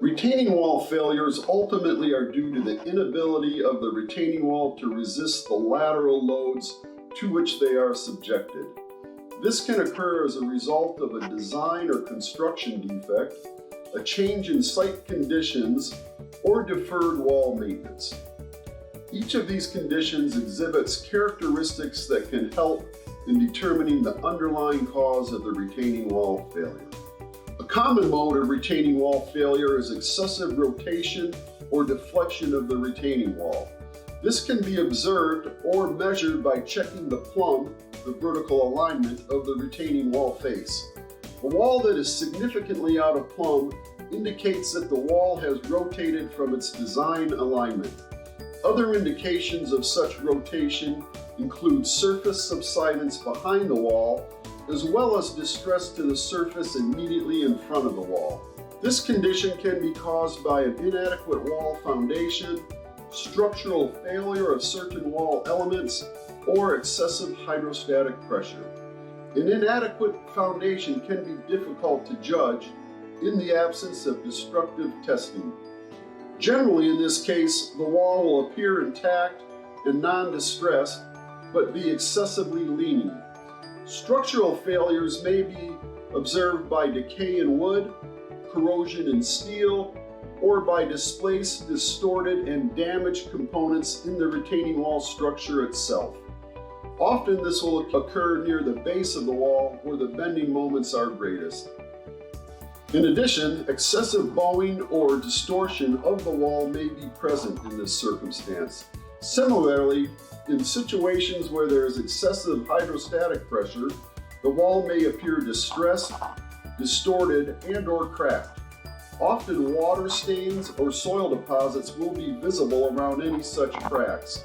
Retaining wall failures ultimately are due to the inability of the retaining wall to resist the lateral loads to which they are subjected. This can occur as a result of a design or construction defect, a change in site conditions, or deferred wall maintenance. Each of these conditions exhibits characteristics that can help in determining the underlying cause of the retaining wall failure. A common mode of retaining wall failure is excessive rotation or deflection of the retaining wall. This can be observed or measured by checking the plumb, the vertical alignment of the retaining wall face. A wall that is significantly out of plumb indicates that the wall has rotated from its design alignment. Other indications of such rotation include surface subsidence behind the wall, as well as distress to the surface immediately in front of the wall. This condition can be caused by an inadequate wall foundation, structural failure of certain wall elements, or excessive hydrostatic pressure. An inadequate foundation can be difficult to judge in the absence of destructive testing. Generally, in this case, the wall will appear intact and non-distressed, but be excessively leaning. Structural failures may be observed by decay in wood, corrosion in steel, or by displaced, distorted, and damaged components in the retaining wall structure itself. Often this will occur near the base of the wall where the bending moments are greatest. In addition, excessive bowing or distortion of the wall may be present in this circumstance. Similarly, in situations where there is excessive hydrostatic pressure, the wall may appear distressed, distorted, and/or cracked. Often water stains or soil deposits will be visible around any such cracks.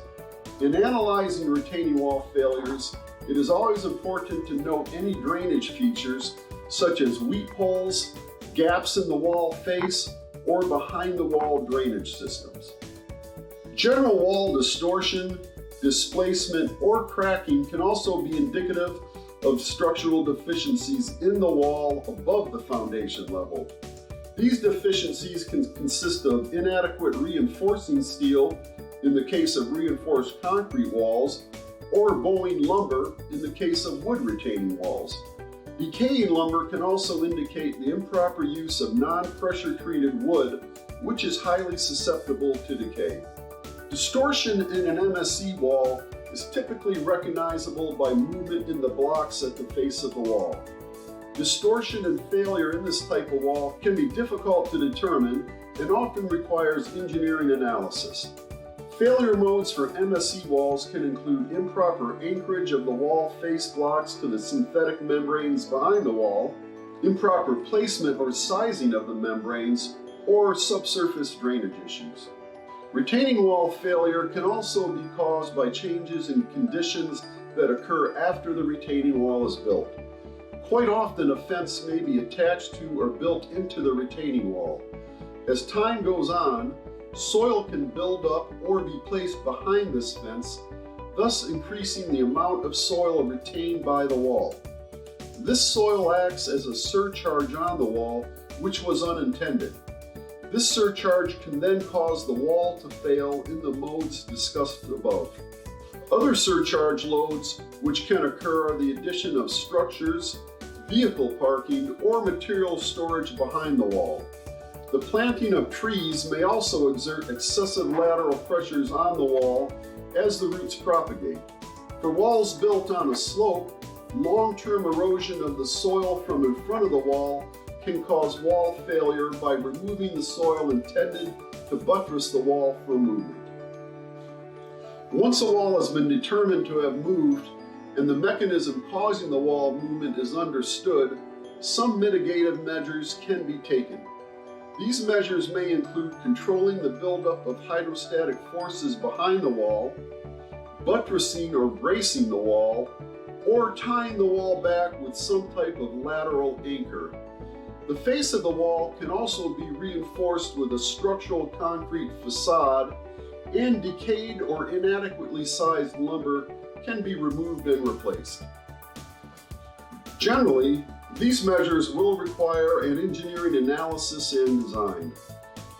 In analyzing retaining wall failures, it is always important to note any drainage features such as weep holes, gaps in the wall face, or behind the wall drainage systems. General wall distortion, displacement, or cracking can also be indicative of structural deficiencies in the wall above the foundation level. These deficiencies can consist of inadequate reinforcing steel in the case of reinforced concrete walls, or bowing lumber in the case of wood retaining walls. Decaying lumber can also indicate the improper use of non-pressure treated wood, which is highly susceptible to decay. Distortion in an MSE wall is typically recognizable by movement in the blocks at the face of the wall. Distortion and failure in this type of wall can be difficult to determine and often requires engineering analysis. Failure modes for MSE walls can include improper anchorage of the wall face blocks to the synthetic membranes behind the wall, improper placement or sizing of the membranes, or subsurface drainage issues. Retaining wall failure can also be caused by changes in conditions that occur after the retaining wall is built. Quite often, a fence may be attached to or built into the retaining wall. As time goes on, soil can build up or be placed behind this fence, thus increasing the amount of soil retained by the wall. This soil acts as a surcharge on the wall, which was unintended. This surcharge can then cause the wall to fail in the modes discussed above. Other surcharge loads which can occur are the addition of structures, vehicle parking, or material storage behind the wall. The planting of trees may also exert excessive lateral pressures on the wall as the roots propagate. For walls built on a slope, long-term erosion of the soil from in front of the wall can cause wall failure by removing the soil intended to buttress the wall for movement. Once a wall has been determined to have moved and the mechanism causing the wall movement is understood, some mitigative measures can be taken. These measures may include controlling the buildup of hydrostatic forces behind the wall, buttressing or bracing the wall, or tying the wall back with some type of lateral anchor. The face of the wall can also be reinforced with a structural concrete facade, and decayed or inadequately sized lumber can be removed and replaced. Generally, these measures will require an engineering analysis and design.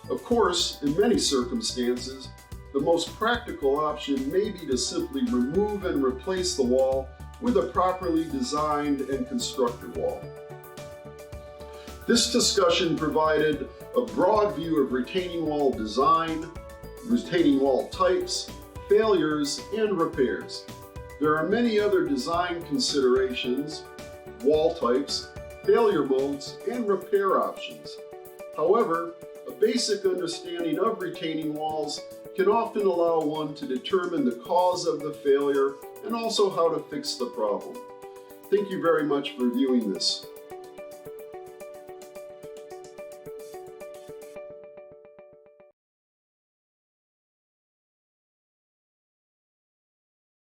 Of course, in many circumstances, the most practical option may be to simply remove and replace the wall with a properly designed and constructed wall. This discussion provided a broad view of retaining wall design, retaining wall types, failures, and repairs. There are many other design considerations, wall types, failure modes, and repair options. However, a basic understanding of retaining walls can often allow one to determine the cause of the failure and also how to fix the problem. Thank you very much for viewing this.